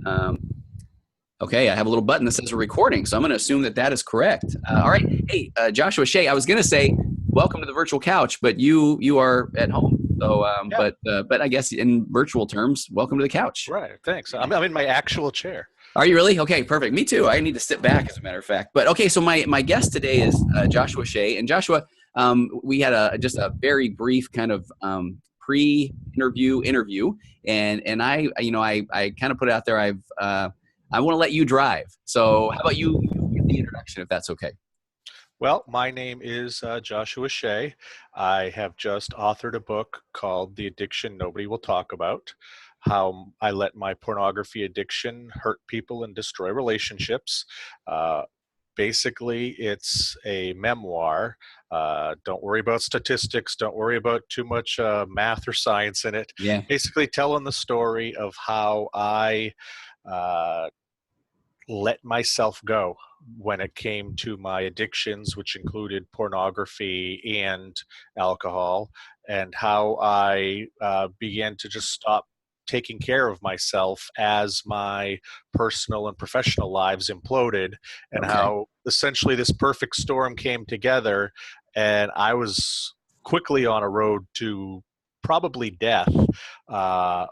Um, okay, I have a little button that says we're recording, so I'm going to assume that that is correct. All right. Hey, Joshua Shea, I was going to say welcome to the virtual couch, but you are at home. So, Yeah, but I guess in virtual terms, welcome to the couch. right. Thanks. I'm in my actual chair. Are you really? Okay, perfect. Me too. I need to sit back, as a matter of fact. But okay, so my guest today is Joshua Shea, and Joshua, we had just a very brief kind of pre-interview, and I kind of put it out there. I want to let you drive. So how about you give the introduction, if that's okay? Well, my name is Joshua Shea. I have just authored a book called The Addiction Nobody Will Talk About: How I Let My Pornography Addiction Hurt People and Destroy Relationships. Basically, it's a memoir. Don't worry about statistics. Don't worry about too much math or science in it. Yeah. Basically, telling the story of how I uh, let myself go when it came to my addictions, which included pornography and alcohol, and how I began to just stop taking care of myself as my personal and professional lives imploded, and Okay. how essentially this perfect storm came together, and I was quickly on a road to probably death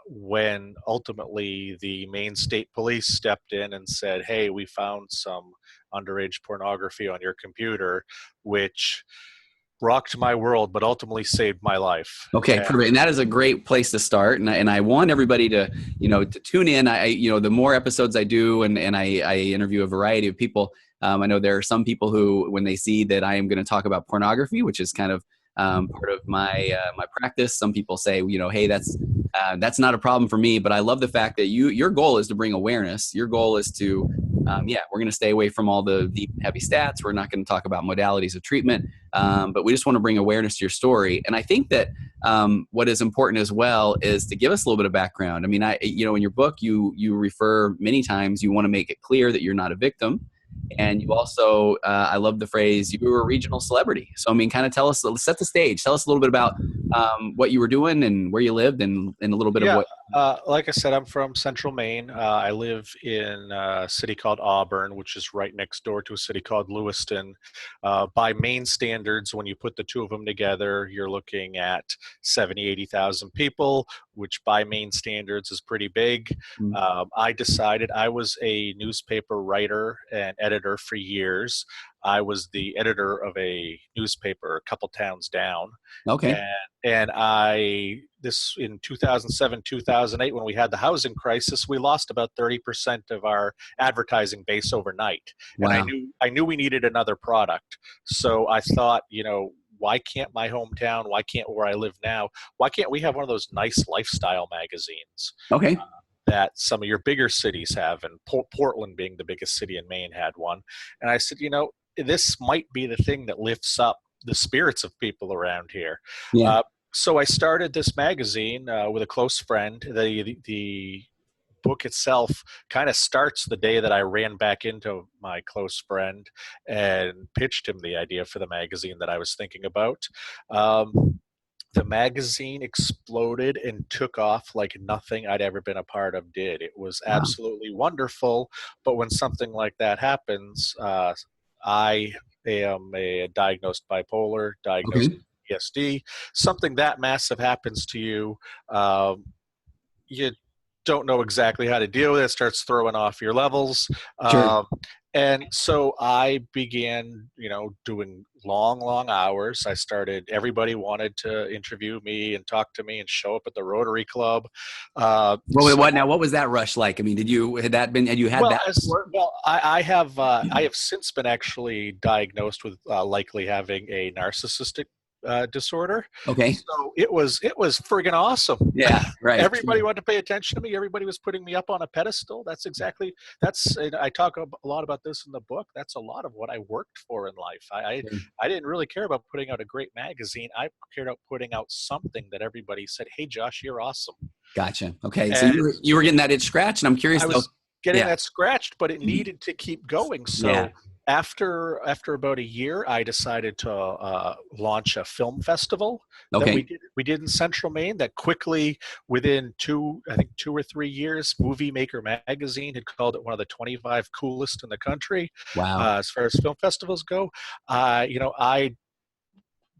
when ultimately the Maine State Police stepped in and said, "Hey, we found some underage pornography on your computer," which rocked my world, but ultimately saved my life. Okay, And perfect. And that is a great place to start. And I want everybody to, to tune in. The more episodes I do and I interview a variety of people, I know there are some people who, when they see that I am going to talk about pornography, which is kind of part of my practice, some people say, hey, that's not a problem for me. But I love the fact that your goal is to bring awareness. Your goal is to, we're going to stay away from all the deep, heavy stats. We're not going to talk about modalities of treatment. But we just want to bring awareness to your story. And I think that what is important as well is to give us a little bit of background. I mean, in your book, you refer many times, you want to make it clear that you're not a victim. And you also, I love the phrase, you were a regional celebrity. So, I mean, kind of set the stage. Tell us a little bit about what you were doing and where you lived and a little bit of yeah, what. like I said, I'm from Central Maine. I live in a city called Auburn, which is right next door to a city called Lewiston. By Maine standards, when you put the two of them together, you're looking at 70, 80,000 people, which by Maine standards is pretty big. I decided I was a newspaper writer and editor for years. I was the editor of a newspaper a couple towns down. Okay. And this in 2007, 2008, when we had the housing crisis, we lost about 30% of our advertising base overnight. And Wow. I knew we needed another product. So I thought, why can't my hometown, why can't where I live now, why can't we have one of those nice lifestyle magazines Okay. that some of your bigger cities have? And Portland, being the biggest city in Maine, had one. And I said, this might be the thing that lifts up the spirits of people around here. Yeah. So I started this magazine with a close friend. The book itself kind of starts the day that I ran back into my close friend and pitched him the idea for the magazine that I was thinking about. The magazine exploded and took off like nothing I'd ever been a part of did. It was Wow. absolutely wonderful. But when something like that happens, I am a diagnosed bipolar, diagnosed Okay. PTSD. Something that massive happens to you, you don't know exactly how to deal with it. It starts throwing off your levels. Sure. And so I began, doing long hours. Everybody wanted to interview me and talk to me and show up at the Rotary Club. Well, what was that rush like? I mean, had you had that before? I have since been actually diagnosed with likely having a narcissistic disorder. Okay. So it was friggin' awesome. Yeah. Right. Everybody wanted to pay attention to me. Everybody was putting me up on a pedestal. And I talk a lot about this in the book. That's a lot of what I worked for in life. I didn't really care about putting out a great magazine. I cared about putting out something that everybody said, "Hey, Josh, you're awesome." Gotcha. Okay. So And you were getting that itch scratch, and I'm curious I though. was getting Yeah. that scratched, but it needed to keep going. Yeah. So After about a year, I decided to launch a film festival that Okay. we did in Central Maine. That quickly, within I think 2 or 3 years, Movie Maker magazine had called it one of the 25 coolest in the country Wow. as far as film festivals go. I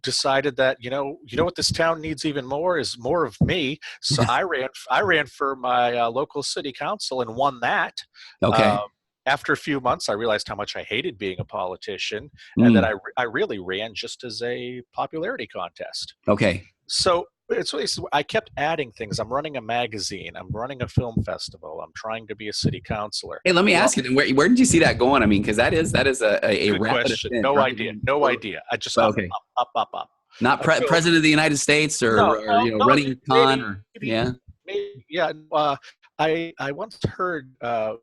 decided that what this town needs even more is more of me. So I ran for my local city council and won that. Uh, Okay. After a few months, I realized how much I hated being a politician, and that Mm. I really ran just as a popularity contest. Okay. So I kept adding things. I'm running a magazine. I'm running a film festival. I'm trying to be a city councilor. Hey, let me Well, ask you then, where did you see that going? I mean, because that is a good rapid question. ascent, No right? idea. No idea. I just Well, up, okay. up, up, up, up Not until president of the United States no, or running a con maybe, or yeah. yeah. I once heard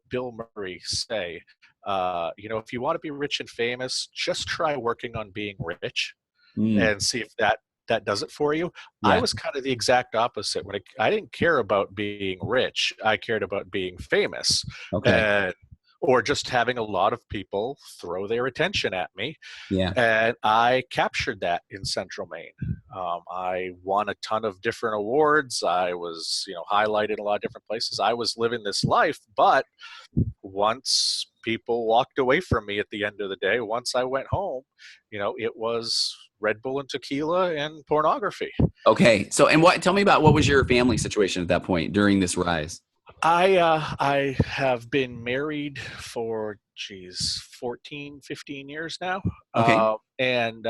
Bill Murray say, if you want to be rich and famous, just try working on being rich Mm. and see if that does it for you. I Yeah. was kind of the exact opposite. I didn't care about being rich, I cared about being famous, Okay. and or just having a lot of people throw their attention at me. Yeah. And I captured that in Central Maine. I won a ton of different awards. I was, highlighted in a lot of different places. I was living this life, but once people walked away from me at the end of the day, once I went home, it was Red Bull and tequila and pornography. Okay. So, and tell me about what was your family situation at that point during this rise? I have been married for 14, 15 years now. Okay. And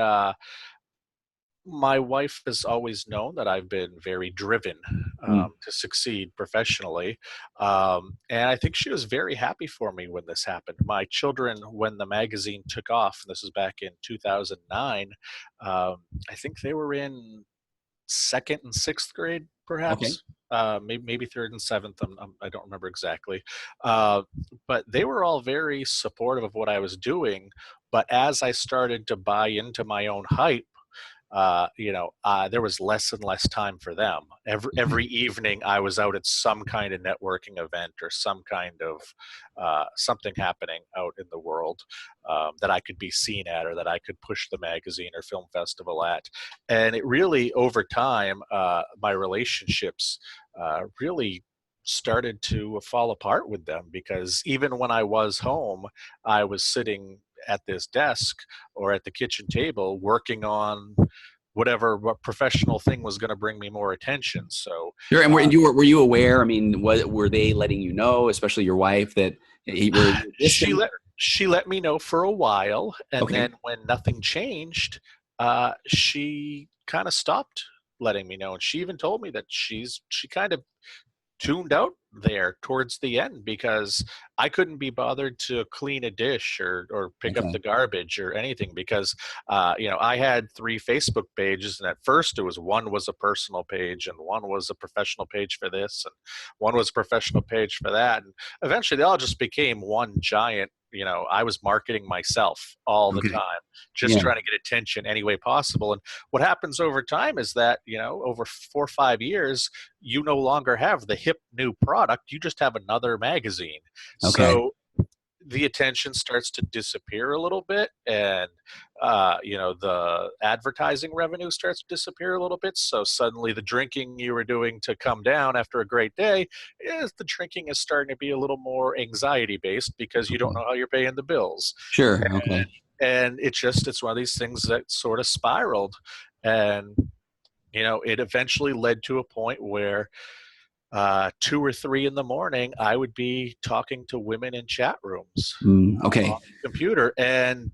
My wife has always known that I've been very driven Mm. to succeed professionally. And I think she was very happy for me when this happened. My children, when the magazine took off, and this was back in 2009, I think they were in second and sixth grade, Okay. perhaps. Maybe third and seventh. I don't remember exactly. But they were all very supportive of what I was doing. But as I started to buy into my own hype, there was less and less time for them. Every evening, I was out at some kind of networking event or some kind of something happening out in the world that I could be seen at, or that I could push the magazine or film festival at. And it really, over time, my relationships really started to fall apart with them, because even when I was home, I was sitting at this desk or at the kitchen table working on what professional thing was going to bring me more attention. So Sure. And were you aware? I mean, were they letting you know, especially your wife, that were you she distant? let she let me know for a while, and Okay. then when nothing changed, she kind of stopped letting me know. And she even told me that she kind of tuned out there towards the end, because I couldn't be bothered to clean a dish or pick up the Okay. garbage or anything, because I had 3 Facebook pages, and at first it was one was a personal page and one was a professional page for this and one was a professional page for that, and eventually they all just became one giant. I was marketing myself all the Okay. time, just Yeah. trying to get attention any way possible. And what happens over time is that, over 4 or 5 years, you no longer have the hip new product. You just have another magazine. Okay. So the attention starts to disappear a little bit, and the advertising revenue starts to disappear a little bit. So suddenly the drinking you were doing to come down after a great day, the drinking is starting to be a little more anxiety based, because you don't Okay. know how you're paying the bills. Sure. Okay. And it's one of these things that sort of spiraled. And it eventually led to a point where 2 or 3 in the morning, I would be talking to women in chat rooms Mm. on Okay. the computer. And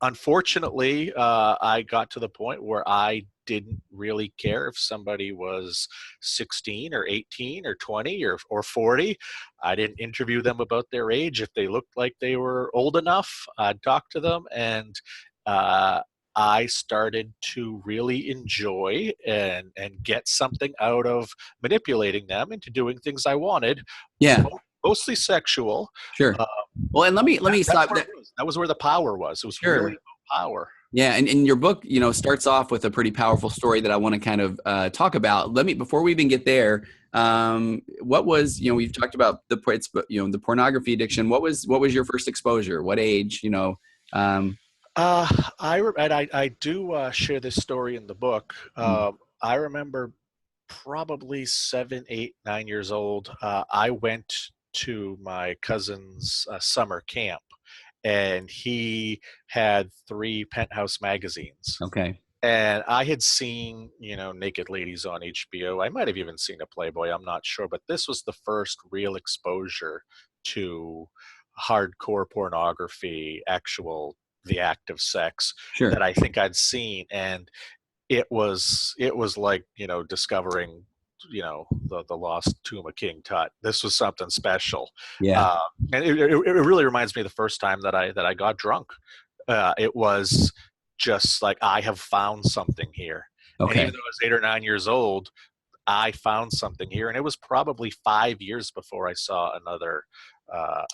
unfortunately, I got to the point where I didn't really care if somebody was 16 or 18 or 20 or 40. I didn't interview them about their age. If they looked like they were old enough, I'd talk to them. And uh, I started to really enjoy and get something out of manipulating them into doing things I wanted, Yeah. mostly sexual. Sure. Uh, Well, and let me that's stop where that. it was. That was where the power was. It was really Sure. about power. Yeah, and your book, starts off with a pretty powerful story that I want to kind of talk about. Before we even get there, what was, we've talked about the pornography addiction. What was your first exposure? What age? I do share this story in the book. I remember probably 7, 8, 9 years old. I went to my cousin's summer camp, and he had 3 Penthouse magazines. Okay. And I had seen, naked ladies on HBO. I might have even seen a Playboy. I'm not sure, but this was the first real exposure to hardcore pornography, the act of sex Sure. that I think I'd seen. And it was like, discovering, the lost tomb of King Tut. This was something special. Yeah. Uh, and it really reminds me of the first time that I got drunk. It was just like, I have found something here. And Okay. even though I was 8 or 9 years old, I found something here. And it was probably 5 years before I saw another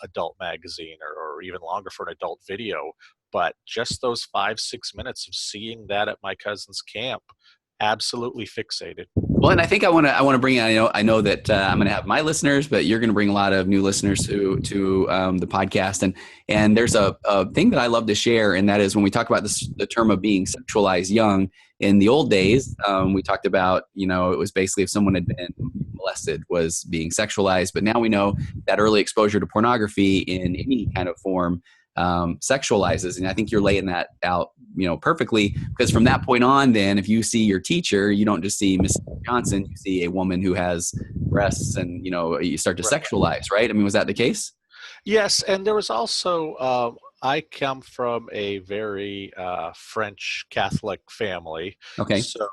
adult magazine, or even longer for an adult video. But just those 5, 6 minutes of seeing that at my cousin's camp, absolutely fixated. Well, and I think I want to bring. I know that I'm going to have my listeners, but you're going to bring a lot of new listeners to the podcast. And there's a thing that I love to share, and that is when we talk about this, the term of being sexualized young. In the old days, we talked about, it was basically if someone had been molested was being sexualized. But now we know that early exposure to pornography in any kind of form sexualizes. And I think you're laying that out, perfectly, because from that point on, then if you see your teacher, you don't just see Mrs. Johnson, you see a woman who has breasts, and, you start to Right. sexualize, right? I mean, was that the case? Yes, and there was also, I come from a very French Catholic family. Okay. So,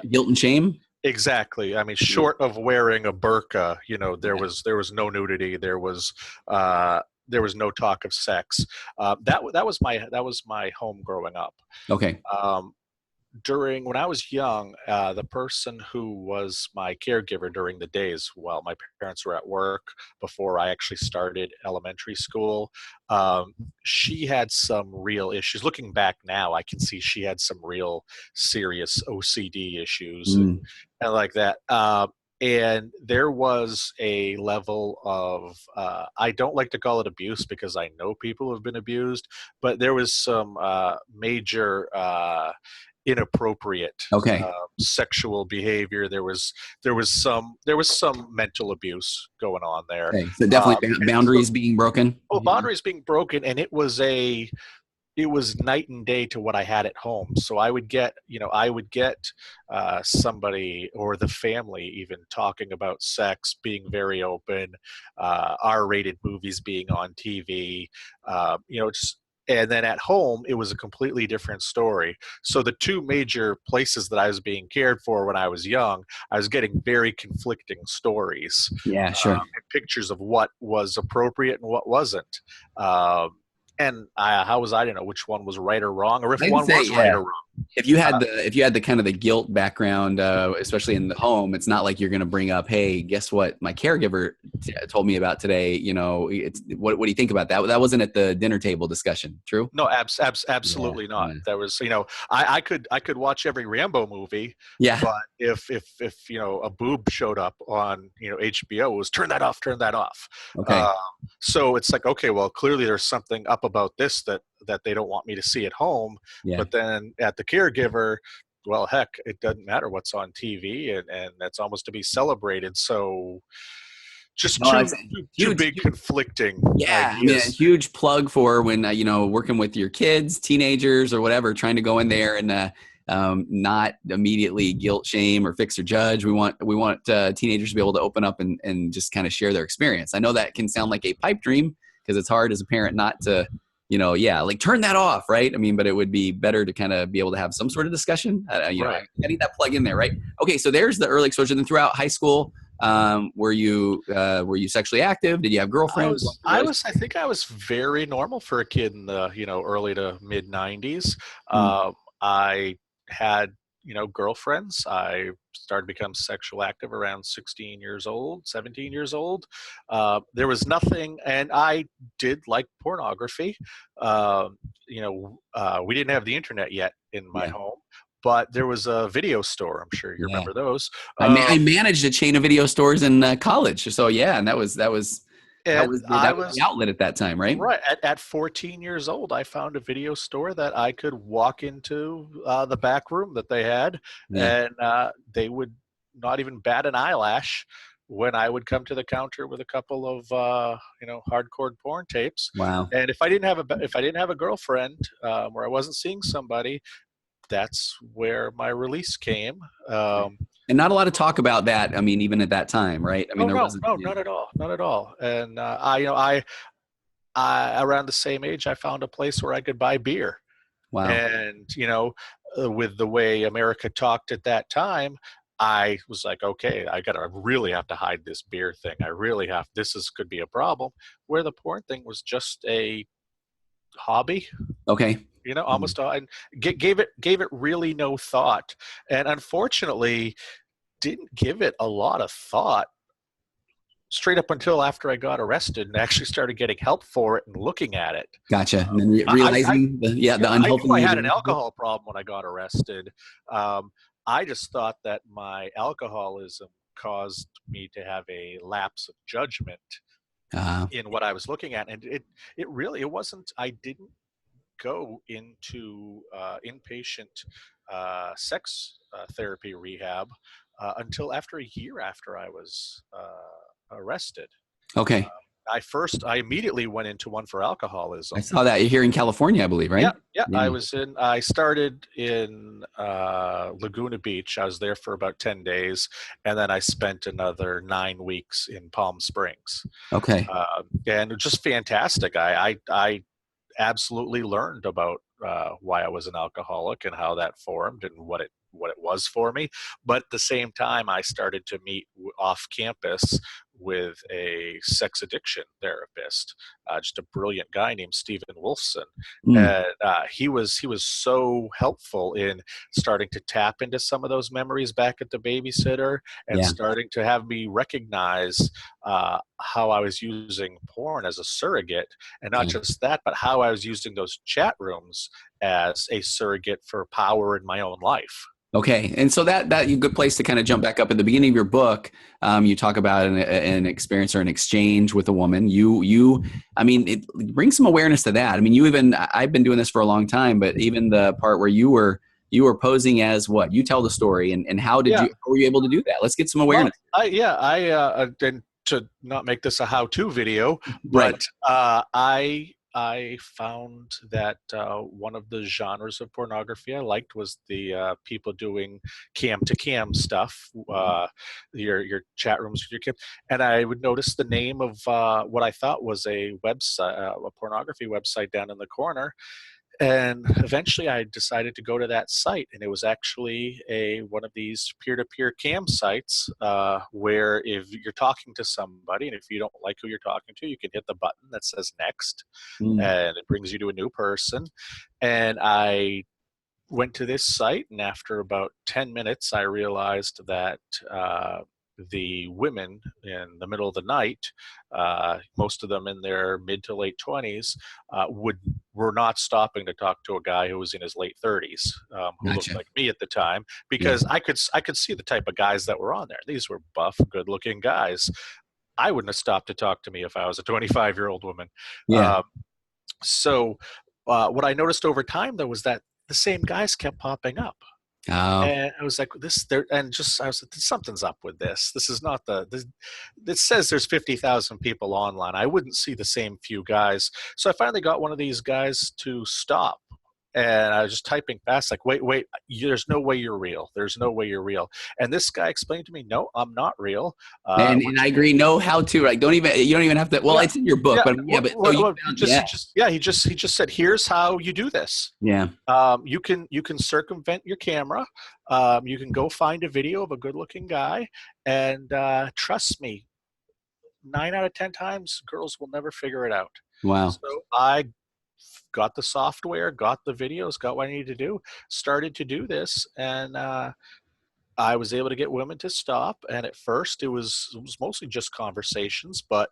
Guilt and shame. exactly. I mean, short of wearing a burqa, there was no nudity. There was no talk of sex. That was my home growing up. Okay. Um, when I was young, the person who was my caregiver during the days while my parents were at work, before I actually started elementary school, she had some real issues. Looking back now, I can see she had some real serious OCD issues, Mm. and like that. And there was a level of, I don't like to call it abuse because I know people who have been abused, but there was some major inappropriate Okay. sexual behavior. There was some mental abuse going on there. Okay. So definitely And so, boundaries being broken. boundaries being broken, and it was night and day to what I had at home. So I would get somebody or the family even talking about sex, being very open, R-rated movies being on TV, just. And then at home, it was a completely different story. So the two major places that I was being cared for when I was young, I was getting very conflicting stories, Yeah, sure. and pictures of what was appropriate and what wasn't. And how was I to know which one was right or wrong, or if I'd one say, was right yeah. or wrong? If you had the kind of the guilt background, especially in the home, it's not like you're going to bring up, hey, guess what my caregiver told me about today. It's what do you think about that? That wasn't at the dinner table discussion. True? No, absolutely Yeah. not. There was, I could watch every Rambo movie, Yeah. but if a boob showed up on HBO, it was turn that off, turn that off. Okay. So it's like, okay, well, clearly there's something up about this that they don't want me to see at home. Yeah. But then at the caregiver, well, heck, it doesn't matter what's on TV, and that's almost to be celebrated. So just No, two it's two huge. big conflicting Yeah, I mean, a ideas. huge plug for when working with your kids, teenagers, or whatever, trying to go in there and not immediately guilt, shame, or fix or judge. We want teenagers to be able to open up and just kind of share their experience. I know that can sound like a pipe dream because it's hard as a parent not to, like turn that off, right? I mean, but it would be better to kind of be able to have some sort of discussion. Right. I need that plug in there, right? Okay, so there's the early exposure. Then throughout high school, were you sexually active? Did you have girlfriends? I think I was very normal for a kid in the early to mid 90s. I had girlfriends. I started to become sexual active around 16 years old, 17 years old. There was nothing, and I did like pornography. We didn't have the internet yet in my home, but there was a video store. I'm sure you remember those. I managed a chain of video stores in college. So yeah, and that was That And was I the was outlet at that time, right? right at 14 years old. I found a video store that I could walk into the back room that they had, Yeah. and they would not even bat an eyelash when I would come to the counter with a couple of hardcore porn tapes. Wow. And if I didn't have a girlfriend, or I wasn't seeing somebody, that's where my release came. Um, And not a lot of talk about that. I mean, even at that time, right? I mean, oh there no, wasn't. no, Yeah. not at all, not at all. And around the same age, I found a place where I could buy beer. Wow. And, with the way America talked at that time, I was like, okay, I really have to hide this beer thing. I really have, could be a problem. Where the porn thing was just a hobby, Okay. almost, and gave it really no thought. And unfortunately, didn't give it a lot of thought straight up until after I got arrested and actually started getting help for it and looking at it. Gotcha. And then I realizing the I knew I had an unhealthy. alcohol problem when I got arrested. Um, I just thought that my alcoholism caused me to have a lapse of judgment in what I was looking at, and it really it wasn't. I didn't go into inpatient sex therapy rehab until after a year after I was arrested. Okay. I immediately went into one for I alcoholism. saw that. You're here in California, I believe, Yeah, right? yeah. Yeah. I started in Laguna Beach. I was there for about 10 days, and then I spent another 9 weeks in Palm Springs. Okay. And it was just fantastic. I absolutely learned about why I was an alcoholic and how that formed and what it was for me. But at the same time, I started to meet off campus with a sex addiction therapist, just a brilliant guy named Stephen Wolfson. Mm, And he was so helpful in starting to tap into some of those memories back at the babysitter and yeah. starting to have me recognize how I was using porn as a surrogate, and not Yeah. just that, but how I was using those chat rooms as a surrogate for power in my own life. Okay, and so that a good place to kind of jump back up at the beginning of your book. You talk about an experience or an exchange with a woman. I mean, it brings some awareness to that. I mean, I've been doing this for a long time, but even the part where you were posing as what you tell the story, and how Yeah. were you able to do that? Let's get some Well, awareness. and to not make this a how-to video, Right. but I found that one of the genres of pornography I liked was the people doing cam to cam stuff, your chat rooms with your kids, and I would notice the name of what I thought was a website, a pornography website down in the corner. And eventually I decided to go to that site, and it was actually one of these peer-to-peer cam sites where if you're talking to somebody and if you don't like who you're talking to, you can hit the button that says next, Mm, and it brings you to a new person. And I went to this site, and after about 10 minutes, I realized that the women in the middle of the night, most of them in their mid to late 20s, were not stopping to talk to a guy who was in his late 30s, who looked gotcha. like me at the time, Yeah. because I could see the type of guys that were on there. These were buff, good-looking guys. I wouldn't have stopped to talk to me if I was a 25-year-old woman. Yeah. Um, so what I noticed over time, though, was that the same guys kept popping up. Oh. And I was like, this there, and just I was like, something's up with this. This is not it says there's 50,000 people online. I wouldn't see the same few guys. So I finally got one of these guys to stop. And I was just typing fast, like, wait, there's no way you're real. There's no way you're real. And this guy explained to me, no, I'm not real. And I agree. No, how to, like, you don't even have to. Well, Yeah, it's in your book, yeah. but yeah. But so you found, yeah, He just said, here's how you do this. yeah. You can circumvent your camera. You can go find a video of a good-looking guy, and trust me, 9 out of 10 times, girls will never figure it out. Wow. So I got the software, got the videos, got what I needed to do, started to do this, and I was able to get women to stop. And at first, it was mostly just conversations, but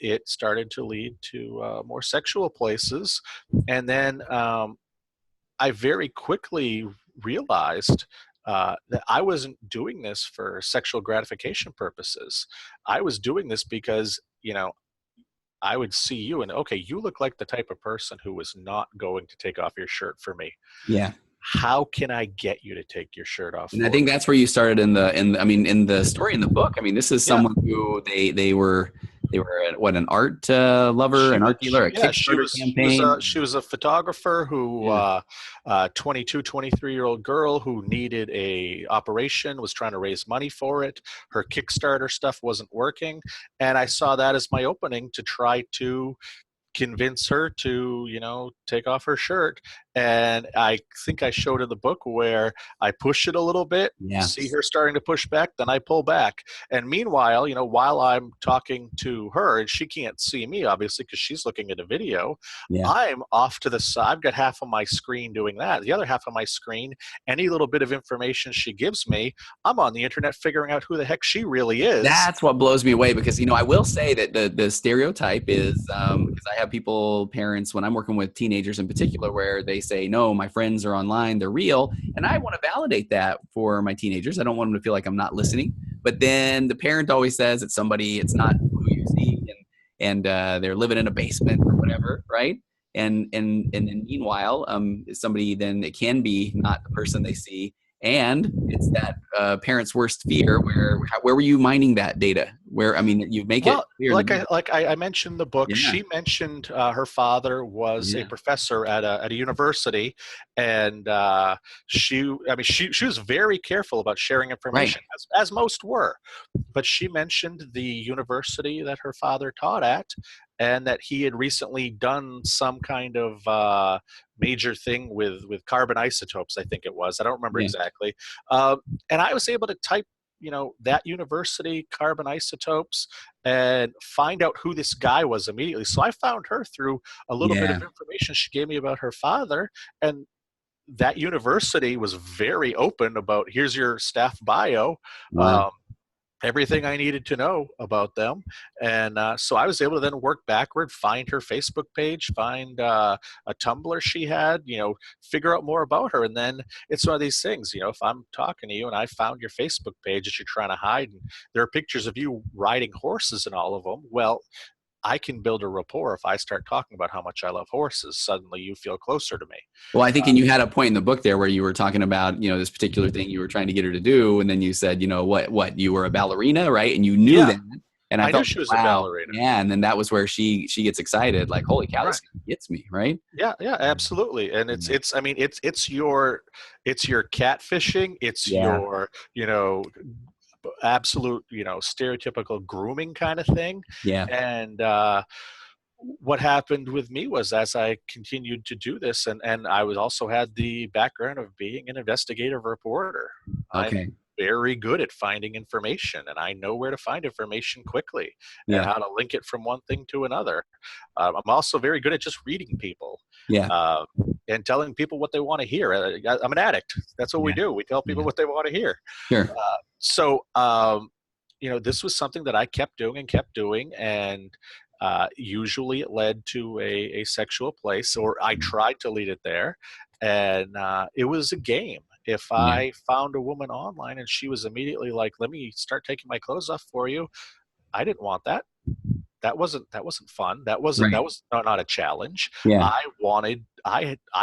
it started to lead to more sexual places, and then I very quickly realized that I wasn't doing this for sexual gratification purposes. I was doing this because, I would see you and, okay, you look like the type of person who is not going to take off your shirt for me. Yeah. How can I get you to take your shirt off And I for think me? that's where you started I mean, in the story in the book. I mean, this is Yeah. someone who they were what, an art lover, She an was, art dealer, a yeah, Kickstarter campaign. she was a photographer who, Yeah. 22, 23-year-old girl who needed a operation, was trying to raise money for it. Her Kickstarter stuff wasn't working. And I saw that as my opening to try to convince her to, take off her shirt. And I think I showed in the book where I push it a little bit, Yeah. see her starting to push back, then I pull back. And meanwhile, while I'm talking to her, and she can't see me obviously because she's looking at a video, Yeah. I'm off to the side. I've got half of my screen doing that. The other half of my screen, any little bit of information she gives me, I'm on the internet figuring out who the heck she really is. That's what blows me away because, I will say that the stereotype is, because I have parents, when I'm working with teenagers in particular, where they say, no, my friends are online, they're real. And I want to validate that for my teenagers. I don't want them to feel like I'm not listening. But then the parent always says it's not who you see, and they're living in a basement or whatever, right? And then meanwhile, somebody, then it can be not the person they see, and it's that parent's worst fear. Where were you mining that data? Where, I mean, you make it Well, clear in the book. I mentioned in the book, Yeah, she mentioned her father was a yeah, professor at a university, and she was very careful about sharing right. information, as most were. But she mentioned the university that her father taught at, and that he had recently done some kind of major thing with carbon isotopes. I think it was. I don't remember Yeah, exactly. And I was able to type, that university, carbon isotopes, and find out who this guy was immediately. So I found her through a little bit of yeah. information she gave me about her father, and that university was very open about, here's your staff bio. Wow. Um, Everything I needed to know about them. And so I was able to then work backward, find her Facebook page, find a Tumblr she had, figure out more about her. And then it's one of these things, if I'm talking to you and I found your Facebook page that you're trying to hide, and there are pictures of you riding horses in all of them, well, I can build a rapport. If I start talking about how much I love horses, suddenly you feel closer to me. Well, I think, and you had a point in the book there where you were talking about, this particular thing you were trying to get her to do, and then you said, what you were a ballerina, right? And you knew Yeah, that, and I I knew felt, she was a wow, ballerina. yeah. And then that was where she gets excited, like, holy cow, Right. this gets me, right? Yeah, yeah, absolutely. And Yeah, I mean, it's your catfishing, it's yeah, your, absolute, stereotypical grooming kind of thing. yeah. And what happened with me was, as I continued to do this, and I was also had the background of being an investigative reporter. I'm Okay, very good at finding information, and I know where to find information quickly and yeah, how to link it from one thing to another. I'm also very good at just reading people yeah, uh, and telling people what they want to hear. I'm an addict. That's what we yeah, do. We tell people yeah. what they want to hear. Sure. So, this was something that I kept doing and kept doing, and usually it led to a sexual place, or I tried to lead it there, and it was a game. If Yeah, I found a woman online and she was immediately like, "Let me start taking my clothes off for you," I didn't want that. That wasn't fun. That right. was not a challenge. Yeah, I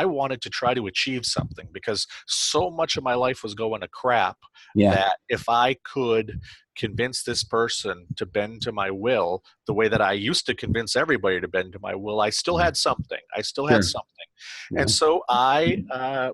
wanted to try to achieve something, because so much of my life was going to crap, yeah, that if I could convince this person to bend to my will the way that I used to convince everybody to bend to my will, I still had something. I still had sure. something. And Yeah. so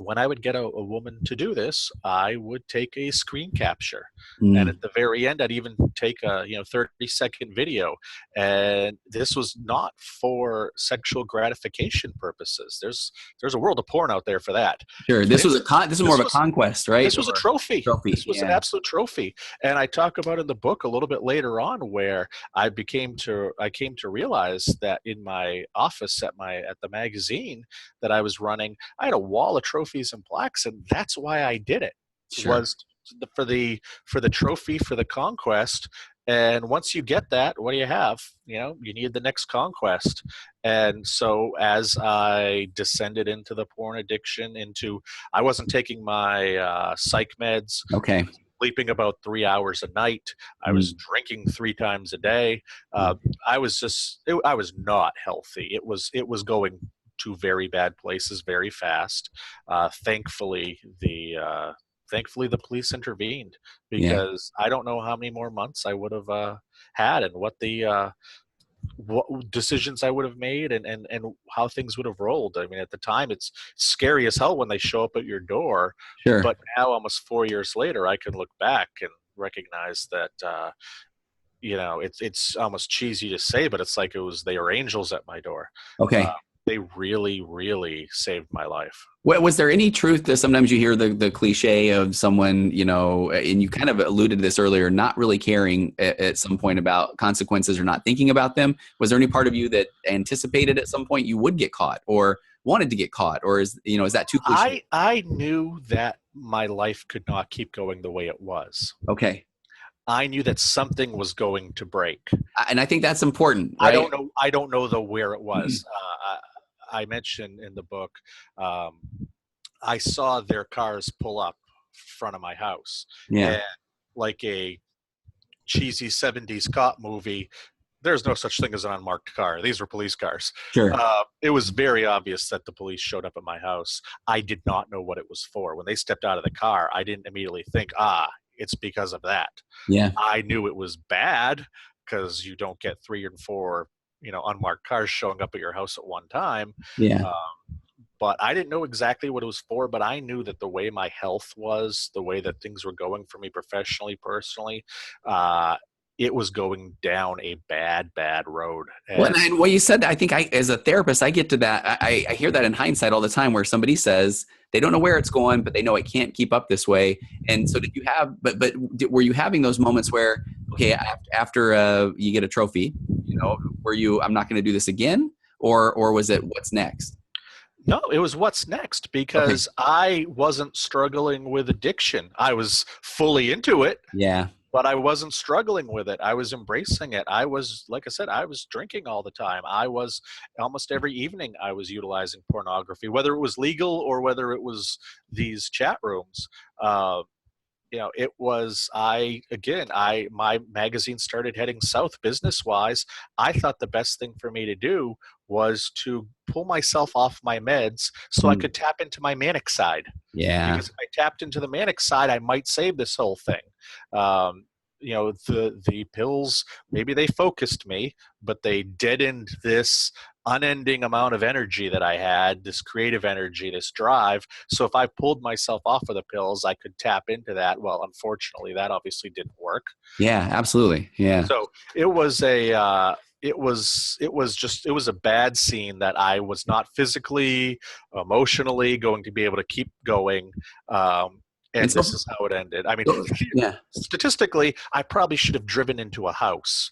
when I would get a woman to do this, I would take a screen capture. And Mm, at the very end, I'd even take a 30-second video. And this was not for sexual gratification purposes. There's a world of porn out there for that. sure. This This is more this of a was conquest, right? this was a Or trophy. trophy. This was an Yeah. absolute trophy. And I talk about in the book a little bit later on, where I came to realize that in my office at the magazine that I was running, I had a wall of trophies and plaques, and that's why I did it. Sure. Was for the trophy, for the conquest. And once you get that, what do you have? You need the next conquest. And so as I descended into the porn addiction, I wasn't taking my psych meds. Okay. sleeping about 3 hours a night. I was drinking 3 times a day. I was not healthy. It was going to very bad places very fast. Thankfully, the police intervened, Yeah. because I don't know how many more months I would have had, and what decisions I would have made, and how things would have rolled. I mean, at the time, it's scary as hell when they show up at your door. Sure. But now, almost 4 years later, I can look back and recognize that, it's almost cheesy to say, but it's like they were angels at my door. Uh, Okay. they really, really saved my life. Was there any truth to, sometimes you hear the cliche of someone, and you kind of alluded to this earlier, not really caring at some point about consequences or not thinking about them? Was there any part of you that anticipated at some point you would get caught or wanted to get caught? Or is that too cliche? I knew that my life could not keep going the way it was. Okay. I knew that something was going to break. And I think that's important, I right? don't know. I don't know where it was. I mentioned in the book, I saw their cars pull up front of my house, Yeah. and like a cheesy '70s cop movie, there's no such thing as an unmarked car. These were police cars. Sure. It was very obvious that the police showed up at my house. I did not know what it was for. When they stepped out of the car, I didn't immediately think, it's because of that. Yeah. I knew it was bad, because you don't get 3 and 4, unmarked cars showing up at your house at one time. Yeah. But I didn't know exactly what it was for, but I knew that the way my health was, the way that things were going for me professionally, personally, it was going down a bad, bad road. Well, and what you said, I think as a therapist, I get to that. I hear that in hindsight all the time, where somebody says they don't know where it's going, but they know it can't keep up this way. And so did you have, but were you having those moments where, okay, after you get a trophy, were you, I'm not going to do this again? Or was it what's next? No, it was what's next, because I wasn't struggling with addiction. I was fully into it. Yeah. But I wasn't struggling with it. I was embracing it. I was, like I said, I was drinking all the time. I was almost every evening I was utilizing pornography, whether it was legal or whether it was these chat rooms. It was, my magazine started heading south business wise. I thought the best thing for me to do was to pull myself off my meds so I could tap into my manic side. Yeah. Because if I tapped into the manic side, I might save this whole thing. The pills, maybe they focused me, but they deadened this unending amount of energy that I had, this creative energy, this drive. So if I pulled myself off of the pills, I could tap into that. Well, unfortunately, that obviously didn't work. Yeah, absolutely. Yeah. So it was it was a bad scene that I was not physically, emotionally going to be able to keep going. And so, this is how it ended. I mean, yeah. statistically, I probably should have driven into a house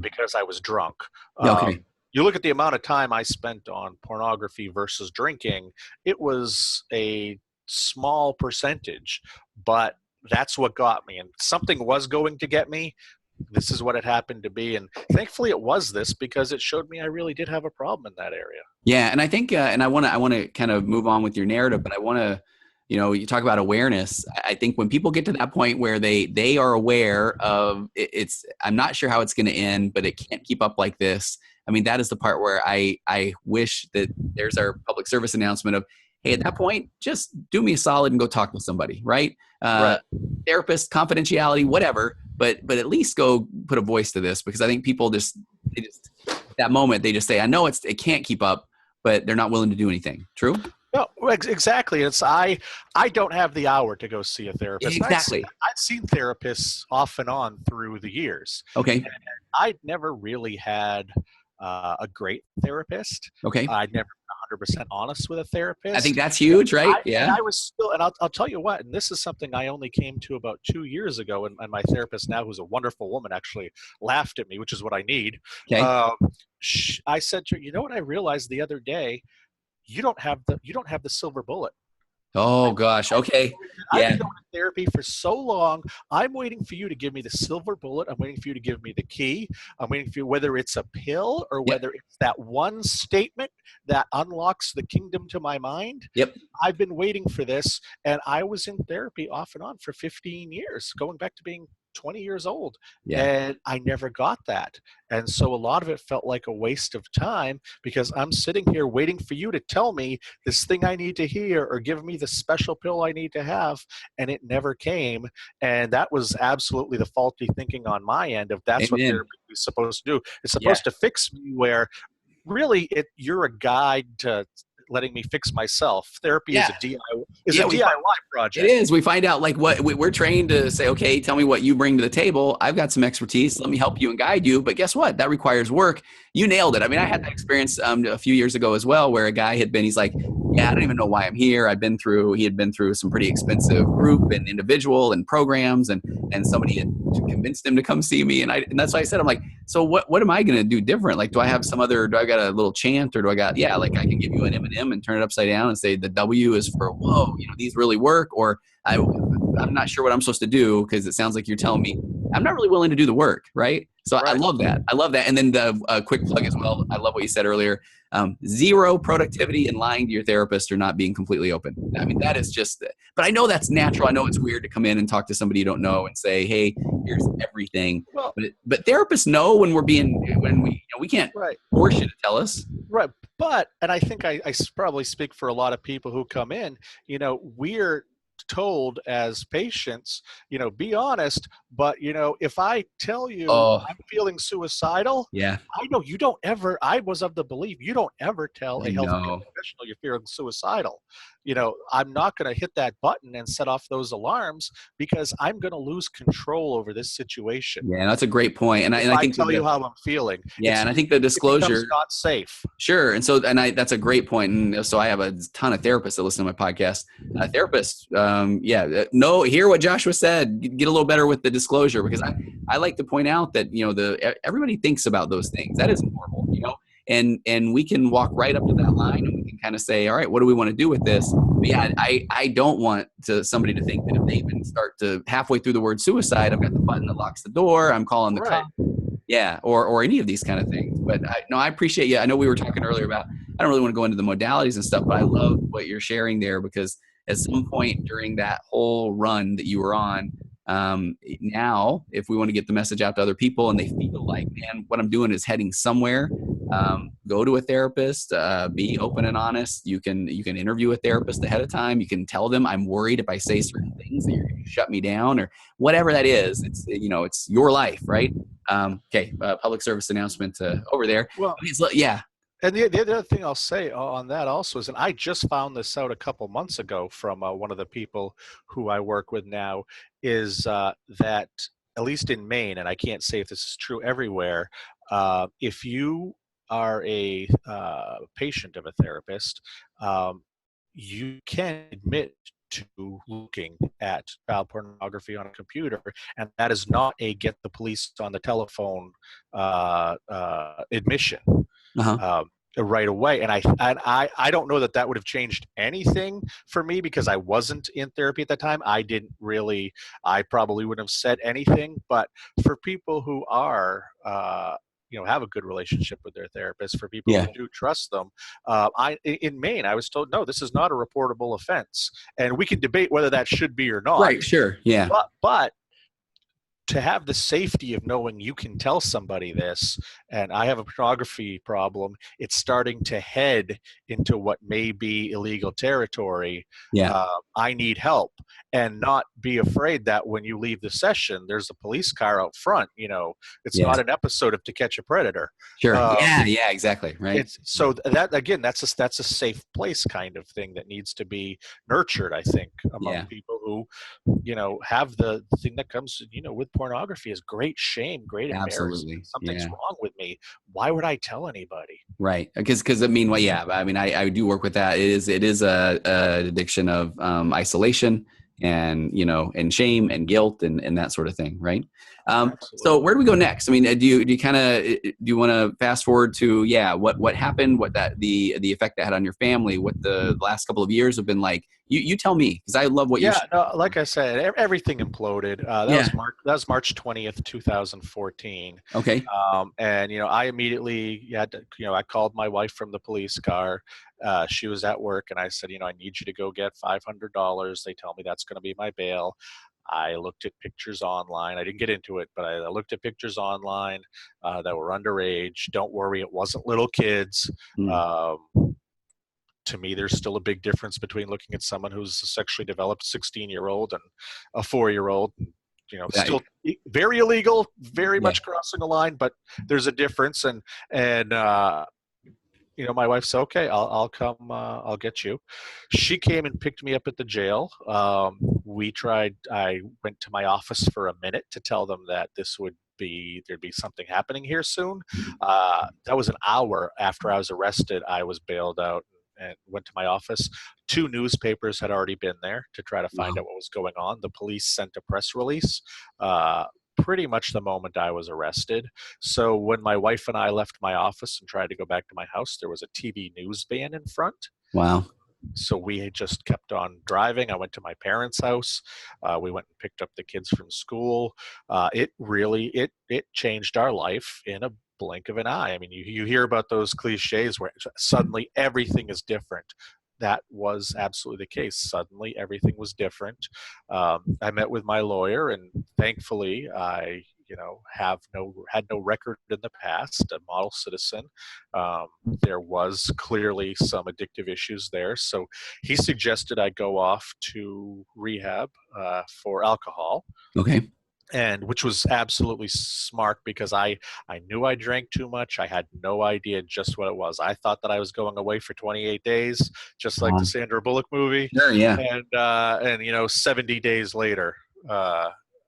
because I was drunk. Okay. You look at the amount of time I spent on pornography versus drinking, it was a small percentage, but that's what got me. And something was going to get me. This is what it happened to be. And thankfully it was this, because it showed me I really did have a problem in that area. Yeah. And I think, and I want to kind of move on with your narrative, but I want to, you talk about awareness. I think when people get to that point where they are aware of it's, I'm not sure how it's going to end, but it can't keep up like this. I mean, that is the part where I wish that there's our public service announcement of, hey, at that point, just do me a solid and go talk with somebody, right? Right. Therapist, confidentiality, whatever, but at least go put a voice to this, because I think people just at that moment, they just say, I know it can't keep up, but they're not willing to do anything. True? No, exactly. It's I don't have the hour to go see a therapist. Exactly. I've seen therapists off and on through the years. Okay. And I'd never really had a great therapist. Okay. I'd never been 100% honest with a therapist. I think that's huge, right? And I was still, and I'll tell you what, and this is something I only came to about 2 years ago, and my therapist now, who's a wonderful woman, actually laughed at me, which is what I need. Okay. I said to her, you know what I realized the other day? You don't have the silver bullet. Oh gosh. Okay. I've Yeah. been going to therapy for so long. I'm waiting for you to give me the silver bullet. I'm waiting for you to give me the key. I'm waiting for you, whether it's a pill or Yep. whether it's that one statement that unlocks the kingdom to my mind. Yep. I've been waiting for this. And I was in therapy off and on for 15 years, going back to being 20 years old. Yeah. And I never got that. And so a lot of it felt like a waste of time because I'm sitting here waiting for you to tell me this thing I need to hear or give me the special pill I need to have. And it never came. And that was absolutely the faulty thinking on my end of that's what Amen. therapy is supposed to do. It's Yeah. supposed to fix me where really you're a guide to letting me fix myself. Therapy is Yeah. a DIY It project. is. We find out like what we're trained to say, okay, tell me what you bring to the table. I've got some expertise. Let me help you and guide you. But guess what? That requires work. You nailed it. I mean, I had that experience a few years ago as well, where a guy he's like, yeah, I don't even know why I'm here. He had been through some pretty expensive group and individual and programs and somebody had convinced him to come see me. And that's why I said, I'm like, so what am I going to do different? Like, do I got a little chant or like I can give you an M&M and turn it upside down and say the W is for, whoa, these really work. Or I'm not sure what I'm supposed to do because it sounds like you're telling me I'm not really willing to do the work. Right. So right. I love that. And then the quick plug as well. I love what you said earlier. Zero productivity and lying to your therapist or not being completely open. I mean, that is just, but I know that's natural. I know it's weird to come in and talk to somebody you don't know and say, hey, here's everything. Well, but therapists know when we can't force you to tell us. Right. But, and I think I probably speak for a lot of people who come in, we're told as patients, be honest, but if I tell you I'm feeling suicidal, I know you don't ever, I was of the belief you don't ever tell a healthcare professional you're feeling suicidal. I'm not going to hit that button and set off those alarms because I'm going to lose control over this situation. Yeah, that's a great point. And I think tell you how I'm feeling. Yeah, and I think the disclosure is not safe. Sure. And so, that's a great point. And so I have a ton of therapists that listen to my podcast. Therapists, hear what Joshua said. Get a little better with the disclosure because I like to point out that everybody thinks about those things. That is normal, and we can walk right up to that line and we can kind of say, all right, what do we want to do with this? But yeah, I don't want somebody to think that if they even start to halfway through the word suicide, I've got the button that locks the door, I'm calling the cop. Yeah, or any of these kind of things. But I appreciate you. I know we were talking earlier about, I don't really want to go into the modalities and stuff, but I love what you're sharing there because at some point during that whole run that you were on, now if we want to get the message out to other people and they feel like, man, what I'm doing is heading somewhere, go to a therapist, be open and honest. You can interview a therapist ahead of time. You can tell them I'm worried if I say certain things that you're going to shut me down or whatever that is. It's it's your life, right? Public service announcement over there. Well, yeah. And the other thing I'll say on that also is, and I just found this out a couple months ago from one of the people who I work with now, is that at least in Maine, and I can't say if this is true everywhere, if you are a patient of a therapist, you can admit to looking at child pornography on a computer, and that is not a get the police on the telephone admission. Right away. And I don't know that would have changed anything for me because I wasn't in therapy at the time. I probably wouldn't have said anything, but for people who are, have a good relationship with their therapist, for people who do trust them, in Maine, I was told, no, this is not a reportable offense. And we can debate whether that should be or not. Right. Sure. Yeah. But to have the safety of knowing you can tell somebody this, and I have a pornography problem, it's starting to head into what may be illegal territory. I need help, and not be afraid that when you leave the session, there's a police car out front. It's not an episode of To Catch a Predator. Sure. Yeah, exactly. Right. So that, again, that's a safe place kind of thing that needs to be nurtured, I think, among people who, have the thing that comes, with pornography is great shame, great embarrassment. Something's wrong with me. Why would I tell anybody? Right. Because I mean, I do work with that. It is a addiction of isolation. and, and shame and guilt and that sort of thing. Right. So Absolutely. where do we go next? I mean, do you want to fast forward to, what happened, what the effect that had on your family, what the last couple of years have been like? You tell me, because I love what you're Yeah, sharing. no, like I said, everything imploded. That Yeah. was March 20th, 2014. Okay. And I immediately had to, I called my wife from the police car. She was at work, and I said, I need you to go get $500. They tell me that's going to be my bail. I looked at pictures online. I didn't get into it, but I looked at pictures online that were underage. Don't worry, it wasn't little kids. Mm. Um, to me, there's still a big difference between looking at someone who's a sexually developed 16-year-old and a 4-year-old. Yeah. Still very illegal, very Yeah. much crossing a line, but there's a difference. And my wife said, "Okay, I'll come. I'll get you." She came and picked me up at the jail. I went to my office for a minute to tell them that there'd be something happening here soon. That was an hour after I was arrested. I was bailed out and went to my office. 2 newspapers had already been there to try to find Wow. out what was going on. The police sent a press release. Pretty much the moment I was arrested. So when my wife and I left my office and tried to go back to my house, there was a TV news van in front. Wow. So we had just kept on driving. I went to my parents' house. We went and picked up the kids from school. It changed our life in a blink of an eye. I mean, you hear about those cliches where suddenly everything is different. That was absolutely the case. Suddenly everything was different. I met with my lawyer, and thankfully I had no record in the past, a model citizen. There was clearly some addictive issues there, so he suggested I go off to rehab for alcohol, Okay. and which was absolutely smart because I knew I drank too much. I had no idea just what it was. I thought that I was going away for 28 days, just like the Wow. Sandra Bullock movie, Sure. Yeah. and 70 days later.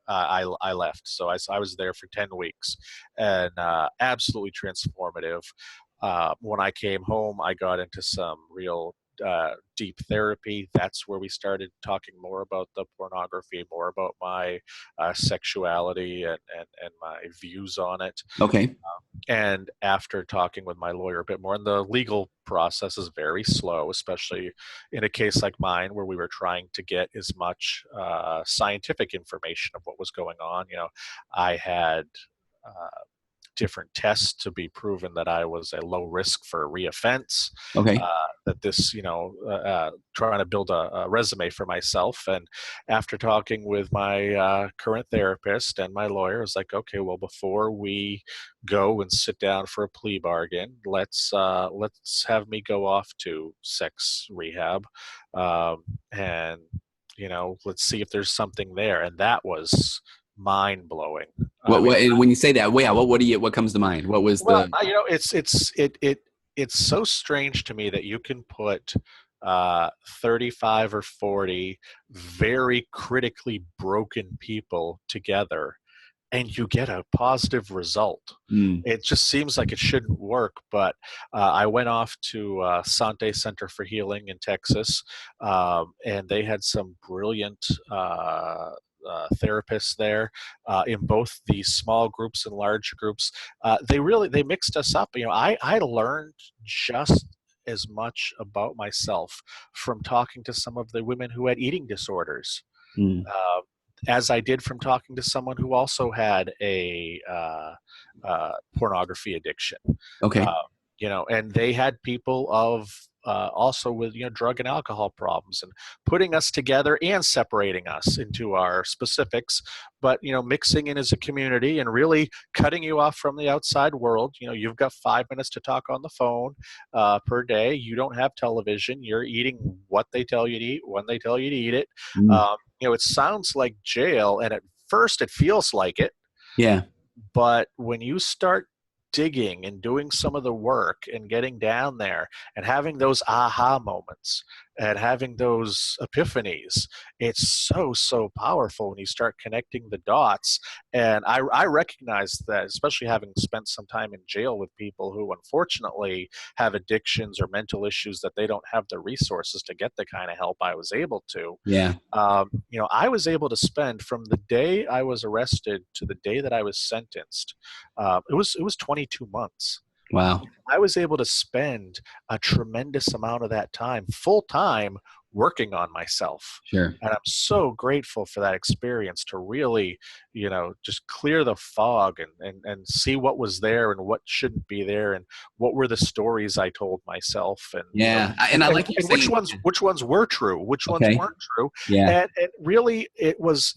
I left, so I was there for 10 weeks, and absolutely transformative. When I came home, I got into some real deep therapy. That's where we started talking more about the pornography, more about my sexuality and my views on it. Okay. And after talking with my lawyer a bit more, and the legal process is very slow, especially in a case like mine where we were trying to get as much scientific information of what was going on. I had uh, different tests to be proven that I was a low risk for reoffense. Okay. That this, trying to build a resume for myself. And after talking with my current therapist and my lawyer, I was like, okay, well, before we go and sit down for a plea bargain, let's have me go off to sex rehab, and let's see if there's something there. And that was mind blowing. I What mean, when you say that, what comes to mind? What was well, the? it's so strange to me that you can put 35 or 40 very critically broken people together and you get a positive result. Mm. It just seems like it shouldn't work, but I went off to Sante Center for Healing in Texas, and they had some brilliant therapists there in both the small groups and large groups. They mixed us up. I learned just as much about myself from talking to some of the women who had eating disorders. Mm. Uh, as I did from talking to someone who also had a pornography addiction. Okay. Uh, and they had people of also with drug and alcohol problems, and putting us together and separating us into our specifics, but mixing in as a community and really cutting you off from the outside world. You've got 5 minutes to talk on the phone per day. You don't have television. You're eating what they tell you to eat when they tell you to eat it. Mm. It sounds like jail, and at first it feels like it, Yeah. but when you start digging and doing some of the work and getting down there and having those aha moments, and having those epiphanies. It's so powerful when you start connecting the dots. And I recognize that, especially having spent some time in jail with people who unfortunately have addictions or mental issues, that they don't have the resources to get the kind of help I was able to. Yeah. I was able to spend, from the day I was arrested to the day that I was sentenced, it was 22 months. Wow. I was able to spend a tremendous amount of that time, full time, working on myself. Sure. And I'm so grateful for that experience to really, just clear the fog and see what was there and what shouldn't be there, and what were the stories I told myself, and Yeah. And and, I and, like you and which saying, ones were true, which ones okay. weren't true. Yeah. And really, it was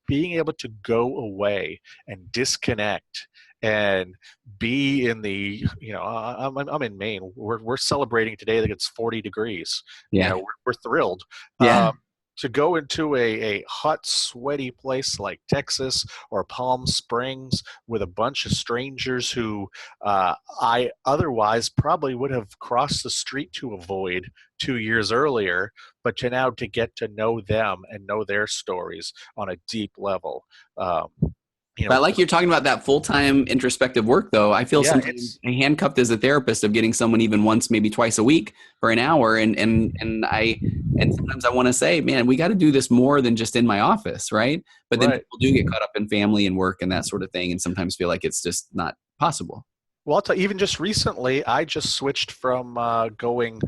being able to go away and disconnect and be in the, I'm in Maine. We're celebrating today that it's 40 degrees. Yeah. We're thrilled. Yeah. To go into a hot, sweaty place like Texas or Palm Springs with a bunch of strangers who I otherwise probably would have crossed the street to avoid 2 years earlier, but to get to know them and know their stories on a deep level. Um, you But I know, like you're talking about that full-time introspective work, though. I feel yeah, sometimes handcuffed as a therapist of getting someone even once, maybe twice a week for an hour, and sometimes I want to say, man, we got to do this more than just in my office, right? But then right. people do get caught up in family and work and that sort of thing, and sometimes feel like it's just not possible. Well, I'll tell you, even just recently, I just switched from going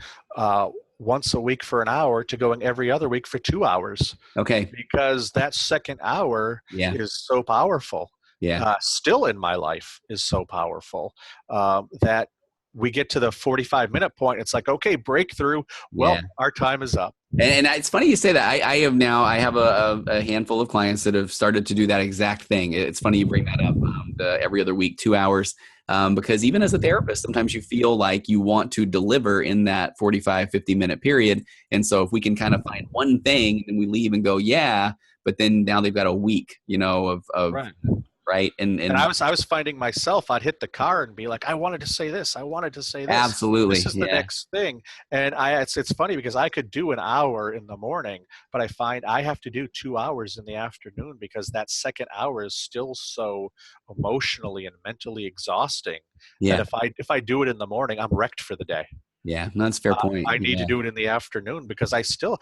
once a week for an hour to going every other week for 2 hours, Okay. because that second hour Yeah. is so powerful. Yeah. Still in my life is so powerful, that we get to the 45-minute point. It's like, okay, breakthrough. Yeah. Well, our time is up. And it's funny you say that. I have a handful of clients that have started to do that exact thing. It's funny you bring that up. The every other week, 2 hours, because even as a therapist, sometimes you feel like you want to deliver in that 45, 50-minute period. And so if we can kind of find one thing and we leave and go, yeah, but then now they've got a week, of Right. right. And And I was finding myself, I'd hit the car and be like, I wanted to say this. I wanted to say this. absolutely. This is the Yeah. next thing. And it's funny because I could do an hour in the morning, but I find I have to do 2 hours in the afternoon, because that second hour is still so emotionally and mentally exhausting that Yeah. if I do it in the morning, I'm wrecked for the day. Yeah. No, that's a fair point. I need to Yeah. do it in the afternoon, because I still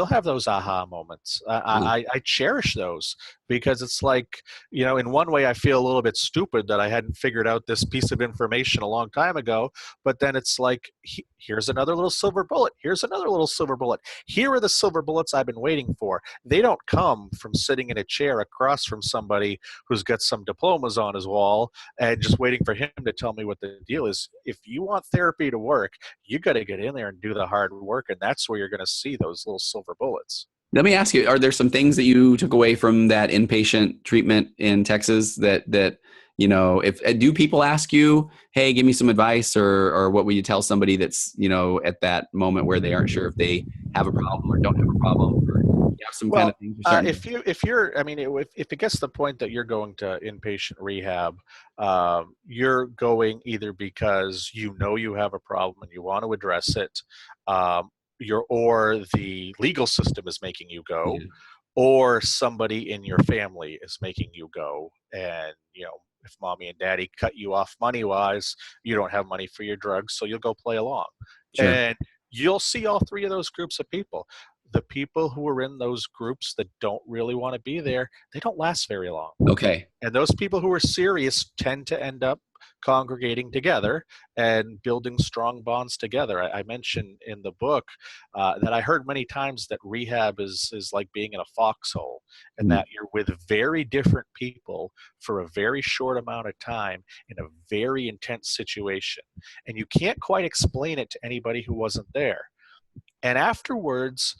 have those aha moments. Uh, I cherish those, because it's like, in one way I feel a little bit stupid that I hadn't figured out this piece of information a long time ago. But then it's like, here's another little silver bullet. Here's another little silver bullet. Here are the silver bullets I've been waiting for. They don't come from sitting in a chair across from somebody who's got some diplomas on his wall and just waiting for him to tell me what the deal is. If you want therapy to work, you got to get in there and do the hard work, and that's where you're going to see those little silver bullets. Let me ask you, are there some things that you took away from that inpatient treatment in Texas that if do people ask you, hey, give me some advice, or what would you tell somebody that's, at that moment where they aren't sure if they have a problem or don't have a problem, or you have some kind Well, of things you're starting if you're, I mean, if it gets to the point that you're going to inpatient rehab, you're going either because you have a problem and you want to address it, or the legal system is making you go, yeah, or somebody in your family is making you go. And if mommy and daddy cut you off money wise, you don't have money for your drugs, so you'll go play along. sure. And you'll see all three of those groups of people. The people who are in those groups that don't really want to be there, they don't last very long. Okay. And those people who are serious tend to end up congregating together and building strong bonds together. I mentioned in the book that I heard many times that rehab is like being in a foxhole, and Mm, that you're with very different people for a very short amount of time in a very intense situation. And you can't quite explain it to anybody who wasn't there. And afterwards,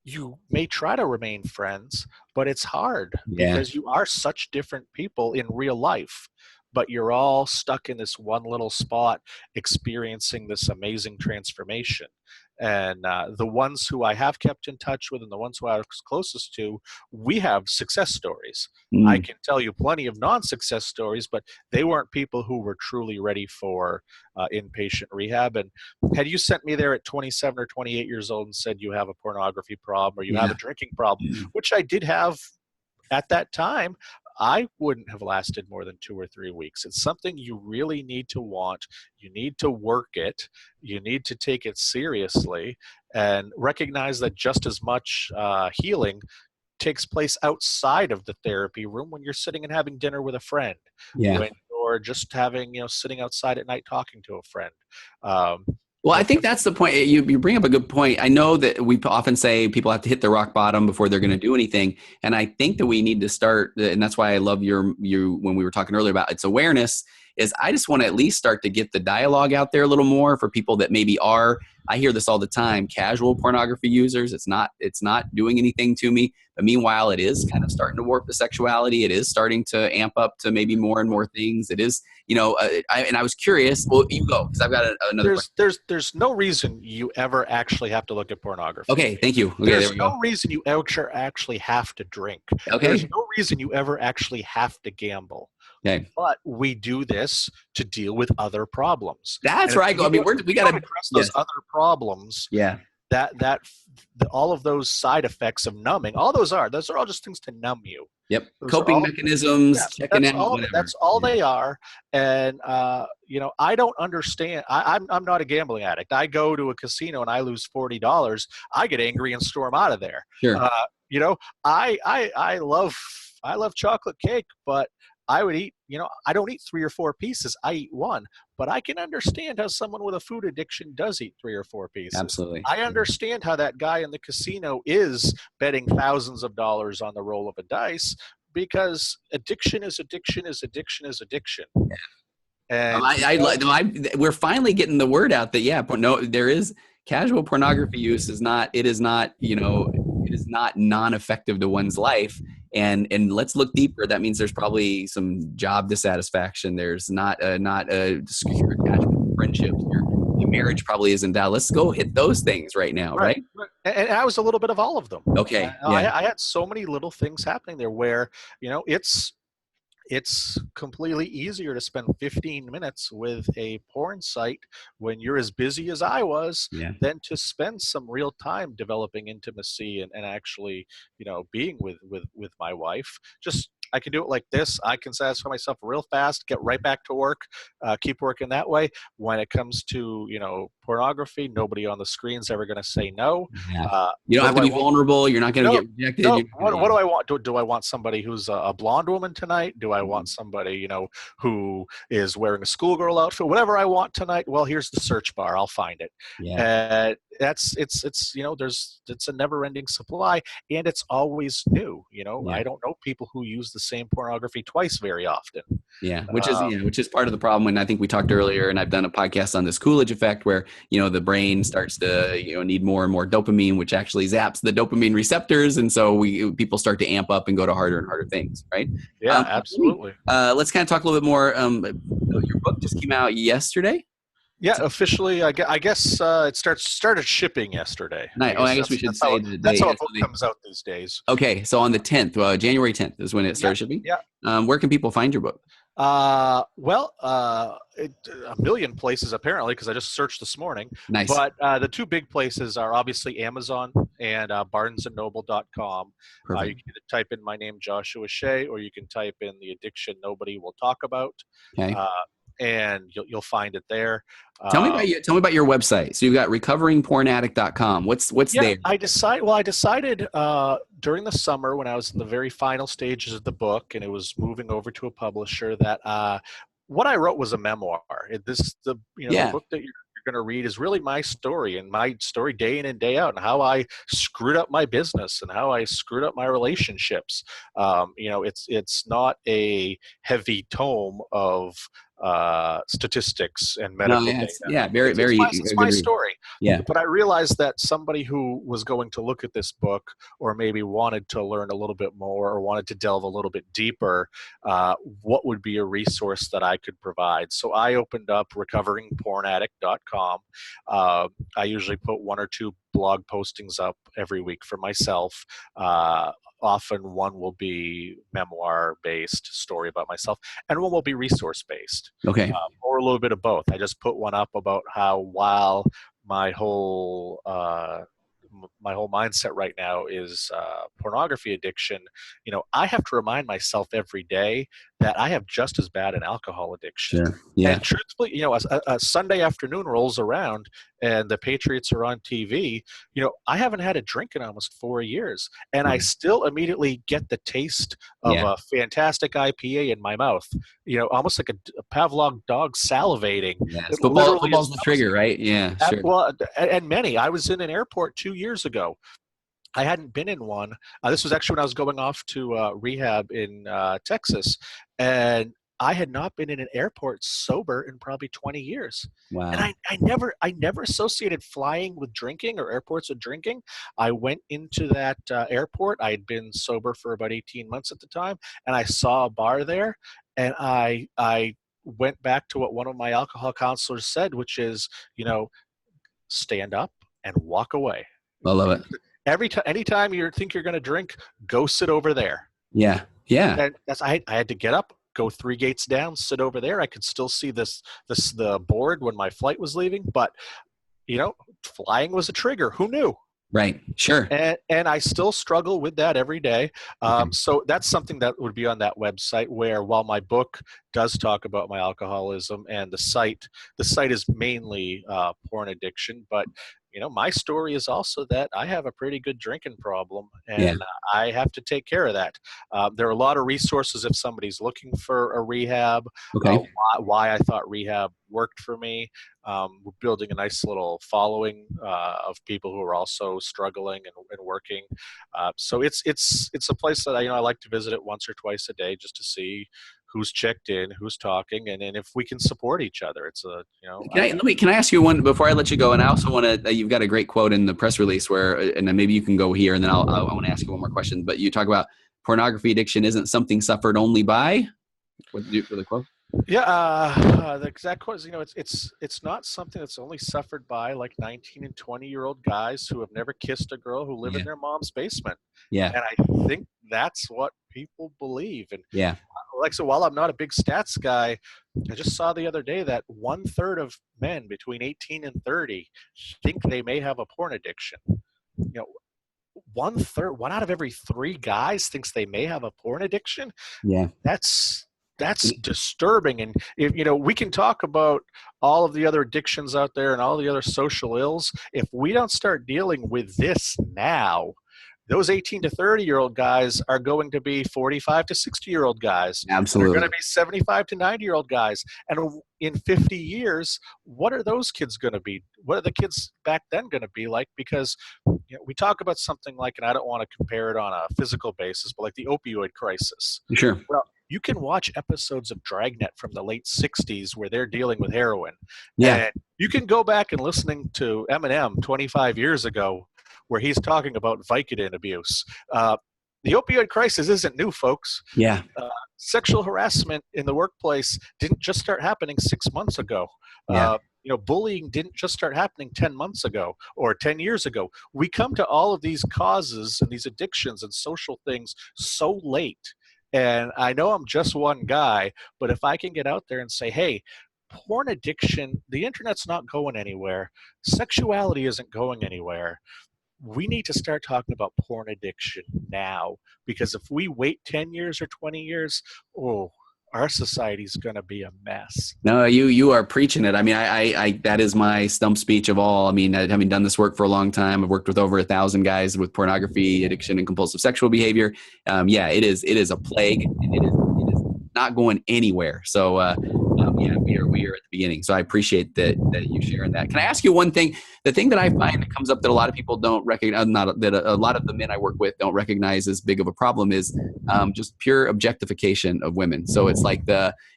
you may try to remain friends, but it's hard yeah. because you are such different people in real life. but you're all stuck in this one little spot experiencing this amazing transformation. And the ones who I have kept in touch with and the ones who I was closest to, we have success stories. I Mm. can tell you plenty of non-success stories, but they weren't people who were truly ready for inpatient rehab. And had you sent me there at 27 or 28 years old and said you have a pornography problem or you have Yeah. a drinking problem, which I did have at that time, I wouldn't have lasted more than 2 or 3 weeks. It's something you really need to want. You need to work it. You need to take it seriously and recognize that just as much healing takes place outside of the therapy room when you're sitting and having dinner with a friend, Yeah. when you're just having, sitting outside at night talking to a friend. Um, Well, I for think that's the point. You bring up a good point. I know that we often say people have to hit the rock bottom before they're going to do anything. And I think that we need to start, and that's why I love you when we were talking earlier about its awareness, is I just want to at least start to get the dialogue out there a little more for people that maybe are, I hear this all the time, casual pornography users. It's not doing anything to me. But meanwhile, it is kind of starting to warp the sexuality. It is starting to amp up to maybe more and more things. It is, I was curious. Well, you go, because I've got another question. there's no reason you ever actually have to look at pornography. Okay, thank you. Okay, there There's we no go. reason you ever actually have to drink. There's Okay, no reason you ever actually have to gamble. okay. But we do this to deal with other problems. That's And where I if go. I mean, we got don't to, address those yes, other problems, yeah, all of those side effects of numbing, those are all just things to numb you. yep. Those are Coping all, mechanisms, yeah, checking out, whatever. that's all Yeah. they are. And I don't understand. I'm not a gambling addict. I go to a casino and I lose $40. I get angry and storm out of there. Sure. Uh, you know, I love chocolate cake, but I would eat, I don't eat 3 or 4 pieces. I eat one, but I can understand how someone with a food addiction does eat 3 or 4 pieces. Absolutely. I understand how that guy in the casino is betting thousands of dollars on the roll of a dice, because addiction is addiction is addiction is addiction. And We're finally getting the word out that, no, there is casual pornography use is not, it is not, it is not non-effective to one's life. And let's look deeper. That means there's probably some job dissatisfaction. There's not a secure attachment to friendships. Your marriage probably isn't that. Let's go hit those things right now, right? And I was a little bit of all of them. Okay. Yeah. I had so many little things happening there where, it's completely easier to spend 15 minutes with a porn site when you're as busy as I was, Yeah. than to spend some real time developing intimacy and actually, being with my wife. Just, I can do it like this. I can satisfy myself real fast, get right back to work, keep working that way. When it comes to, pornography, nobody on the screen's ever going to say no. Yeah. You don't have to be vulnerable. You're not going to get rejected. No. What do I want? Do I want somebody who's a blonde woman tonight? Do I want somebody, who is wearing a schoolgirl outfit? Whatever I want tonight, well, here's the search bar. I'll find it. Yeah. It's a never-ending supply, and it's always new. Yeah. I don't know people who use the same pornography twice very often. Yeah, which is part of the problem. And I think we talked earlier, and I've done a podcast on this Coolidge effect, where the brain starts to need more and more dopamine, which actually zaps the dopamine receptors, and so people start to amp up and go to harder and harder things, right? Yeah, absolutely. Let's kind of talk a little bit more. Your book just came out yesterday. Yeah, officially, I guess it started shipping yesterday. I guess we should say that's how a book comes out these days. Okay, so on the 10th, January 10th is when it started shipping. Yeah. Where can people find your book? A million places apparently, because I just searched this morning. Nice. But the two big places are obviously Amazon and barnesandnoble.com. You can either type in my name, Joshua Shea, or you can type in the addiction nobody will talk about. Okay. And you'll find it there. Tell me about your website. So you've got recoveringpornaddict.com. What's there? I decided during the summer, when I was in the very final stages of the book and it was moving over to a publisher, that what I wrote was a memoir. The book that you're going to read is really my story, and my story day in and day out, and how I screwed up my business and how I screwed up my relationships. It's not a heavy tome of statistics and No, medical yeah, data. yeah, very, It's very it's a my good read. story. Yeah, But I realized that somebody who was going to look at this book, or maybe wanted to learn a little bit more, or wanted to delve a little bit deeper, what would be a resource that I could provide? So I opened up recoveringpornaddict.com. I usually put one or two blog postings up every week for myself. Often one will be memoir based, story about myself, and one will be resource based, okay, or a little bit of both. I just put one up about how, while my whole mindset right now is pornography addiction, I have to remind myself every day that I have just as bad an alcohol addiction. sure, yeah, And truthfully, a Sunday afternoon rolls around and the Patriots are on TV. I haven't had a drink in almost 4 years, and I yeah, still immediately get the taste of yeah. a fantastic IPA in my mouth. Almost like a Pavlov dog salivating. Yes, It literally is football's the trigger, right? Yeah, sure. well, and many. I was in an airport 2 years ago. I hadn't been in one. This was actually when I was going off to rehab in Texas, and I had not been in an airport sober in probably 20 years. And Wow. I never associated flying with drinking, or airports with drinking. I went into that airport. I had been sober for about 18 months at the time, and I saw a bar there, and I went back to what one of my alcohol counselors said, which is, stand up and walk away. I love it. Anytime you think you're going to drink, go sit over there. Yeah, yeah, And I had to get up, go 3 gates down, sit over there. I could still see the board when my flight was leaving, but flying was a trigger. Who knew? right, sure. And I still struggle with that every day. Okay. So that's something that would be on that website, where, while my book does talk about my alcoholism, and the site is mainly porn addiction, but my story is also that I have a pretty good drinking problem, Yeah, and I have to take care of that. There are a lot of resources if somebody's looking for a rehab. okay. Why I thought rehab worked for me. We're building a nice little following of people who are also struggling and working. So it's a place that I like to visit it once or twice a day, just to see who's checked in, who's talking, and if we can support each other. It's Can I ask you one before I let you go? And I also want to. You've got a great quote in the press release where, and then maybe you can go here, and then I want to ask you one more question. But you talk about pornography addiction isn't something suffered only by. What did you for the quote? Yeah, the exact quote is, it's not something that's only suffered by like 19 and 20-year-old guys who have never kissed a girl, who live in Yeah, their mom's basement. yeah, And I think that's what people believe. And yeah, so while I'm not a big stats guy, I just saw the other day that 1/3 of men between 18 and 30 think they may have a porn addiction. 1/3, 1 out of every 3 guys thinks they may have a porn addiction. yeah. That's disturbing. And if we can talk about all of the other addictions out there and all the other social ills, if we don't start dealing with this now, those 18 to 30-year-old guys are going to be 45 to 60-year-old guys. They're going Absolutely. to be 75 to 90-year-old guys. And in 50 years, what are those kids going to be? What are the kids back then going to be like? Because we talk about something like, and I don't want to compare it on a physical basis, but like the opioid crisis. Sure. Well, you can watch episodes of Dragnet from the late 60s where they're dealing with heroin. Yeah. And you can go back and listening to Eminem 25 years ago where he's talking about Vicodin abuse. The opioid crisis isn't new, folks. Yeah. Sexual harassment in the workplace didn't just start happening 6 months ago. Yeah. Bullying didn't just start happening 10 months ago or 10 years ago. We come to all of these causes and these addictions and social things so late. And I know I'm just one guy, but if I can get out there and say, hey, porn addiction, the internet's not going anywhere. Sexuality isn't going anywhere. We need to start talking about porn addiction now, because if we wait 10 years or 20 years, our society's going to be a mess. No, you are preaching it. I mean, I that is my stump speech of all. I mean, having done this work for a long time, I've worked with over 1,000 guys with pornography addiction and compulsive sexual behavior. Yeah, it is a plague, and it is not going anywhere. So Yeah, we are at the beginning. So I appreciate that you sharing that. Can I ask you one thing? The thing that I find that comes up that a lot of people don't recognize, not that a lot of the men I work with don't recognize as big of a problem is just pure objectification of women. So it's like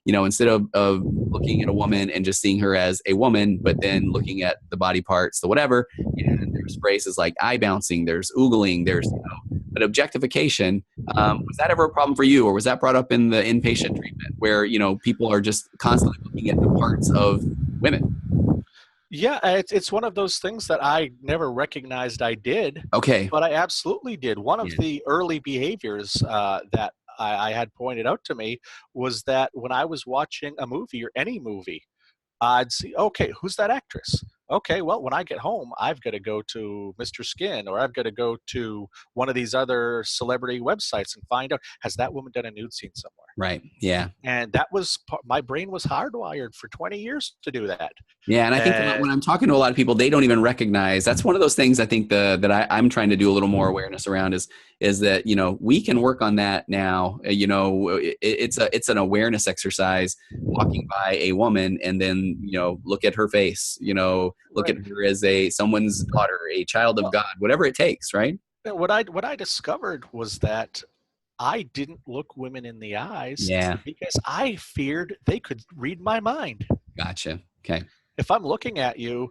instead of looking at a woman and just seeing her as a woman, but then looking at the body parts, the whatever, and there's phrases like eye bouncing, there's oogling, there's, but objectification, was that ever a problem for you, or was that brought up in the inpatient treatment where, people are just constantly looking at the parts of women? Yeah, it's one of those things that I never recognized I did, Okay. but I absolutely did. One of Yeah. the early behaviors that I had pointed out to me was that when I was watching a movie or any movie, I'd see, okay, who's that actress? Okay, well, when I get home, I've got to go to Mr. Skin, or I've got to go to one of these other celebrity websites and find out, has that woman done a nude scene somewhere? Right. Yeah. And that was, my brain was hardwired for 20 years to do that. Yeah, and I think And when I'm talking to a lot of people, they don't even recognize. That's one of those things I think I'm trying to do a little more awareness around is that we can work on that now. It's an awareness exercise. Walking by a woman and then look at her face. Look right. at her as someone's daughter, a child of Well, God, whatever it takes. Right? what I discovered was that I didn't look women in the eyes Yeah. because I feared they could read my mind. Gotcha. Okay. If I'm looking at you,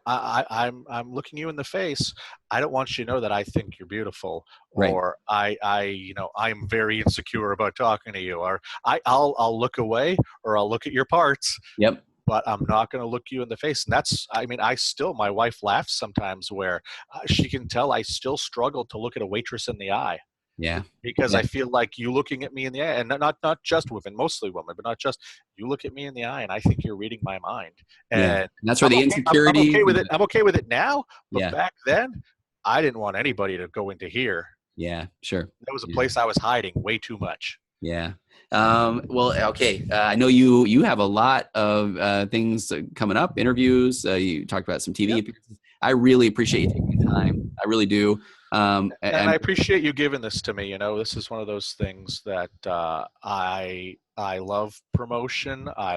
I'm looking you in the face. I don't want you to know that I think you're beautiful, Right. or I'm very insecure about talking to you, or I'll look away, or I'll look at your parts. Yep. But I'm not going to look you in the face. And my wife laughs sometimes where she can tell I still struggle to look at a waitress in the eye. Yeah. Because Yeah. I feel like you looking at me in the eye, and not just women, mostly women, but not just, you look at me in the eye and I think you're reading my mind. Yeah. And And that's where the insecurity. I'm okay with it. I'm okay with it now. But Yeah. back then, I didn't want anybody to go into here. Yeah. Sure. That was a Yeah. place I was hiding way too much. Yeah. Well, okay. I know you have a lot of things coming up, interviews. You talked about some TV Yep. appearances. I really appreciate you taking the time. I really do. And I appreciate you giving this to me. This is one of those things that I love promotion. I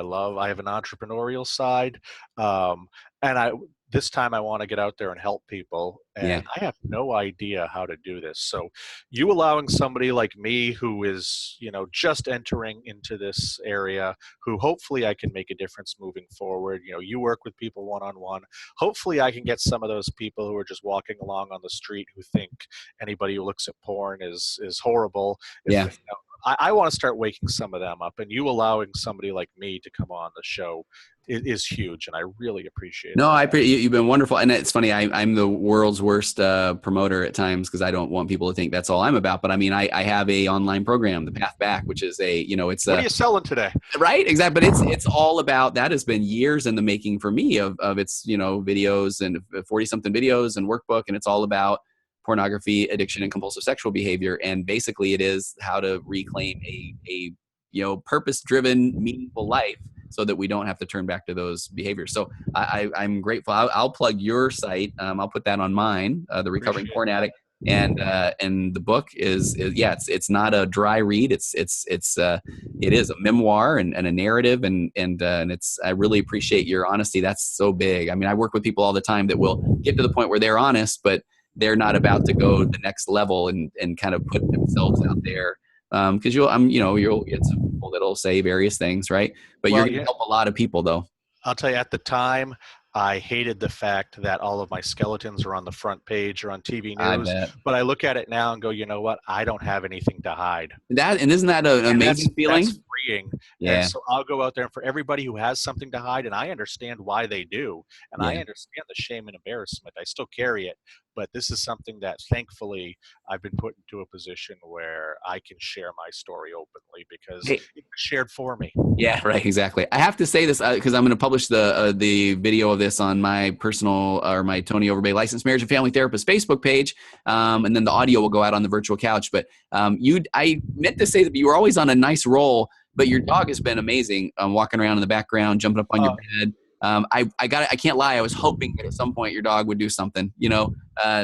have an entrepreneurial side, and this time I want to get out there and help people. And Yeah. I have no idea how to do this. So, you allowing somebody like me who is just entering into this area, who hopefully I can make a difference moving forward. You work with people one-on-one. Hopefully I can get some of those people who are just walking along on the street who think anybody who looks at porn is horrible. Yeah. I want to start waking some of them up, and you allowing somebody like me to come on the show is huge, and I really appreciate it. No, you've been wonderful. And it's funny, I'm the world's worst promoter at times because I don't want people to think that's all I'm about. But I mean, I have a online program, The Path Back, which is it's what are you selling today? Right, exactly. But it's all about, that has been years in the making for me of its videos and 40-something videos and workbook, and it's all about pornography, addiction, and compulsive sexual behavior. And basically it is how to reclaim a purpose-driven, meaningful life so that we don't have to turn back to those behaviors. So I'm grateful. I'll plug your site. I'll put that on mine, The Recovering Porn Addict. And the book it's not a dry read. It is a memoir and a narrative, and I really appreciate your honesty. That's so big. I mean, I work with people all the time that will get to the point where they're honest, but they're not about to go to the next level and kind of put themselves out there. Because you'll get some people that'll say various things, right? But you're going to help a lot of people, though. I'll tell you, at the time, I hated the fact that all of my skeletons are on the front page or on TV news. But I look at it now and go, you know what? I don't have anything to hide. Isn't that an amazing feeling? That's freeing. Yeah. And so I'll go out there, and for everybody who has something to hide, and I understand why they do, and I understand the shame and embarrassment. I still carry it. But this is something that, thankfully, I've been put into a position where I can share my story openly because it was shared for me. Yeah, right, exactly. I have to say this because I'm going to publish the video of this on my personal or my Tony Overbay Licensed Marriage and Family Therapist Facebook page, and then the audio will go out on the virtual couch. But I meant to say that you were always on a nice roll, but your dog has been amazing, walking around in the background, jumping up on your bed. I can't lie. I was hoping that at some point your dog would do something,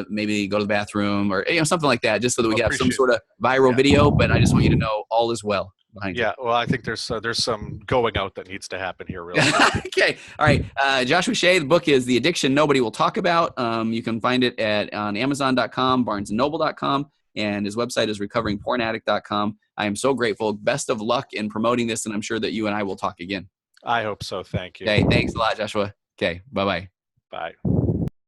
maybe go to the bathroom or something like that, just so that we have some sort of viral video. But I just want you to know all is well. behind you. Yeah, well, I think there's some going out that needs to happen here, really. Okay. All right. Joshua Shea, the book is The Addiction Nobody Will Talk About. You can find it on Amazon.com, BarnesandNoble.com, and his website is recoveringpornaddict.com. I am so grateful. Best of luck in promoting this, and I'm sure that you and I will talk again. I hope so. Thank you. Okay. Thanks a lot, Joshua. Okay. Bye-bye. Bye.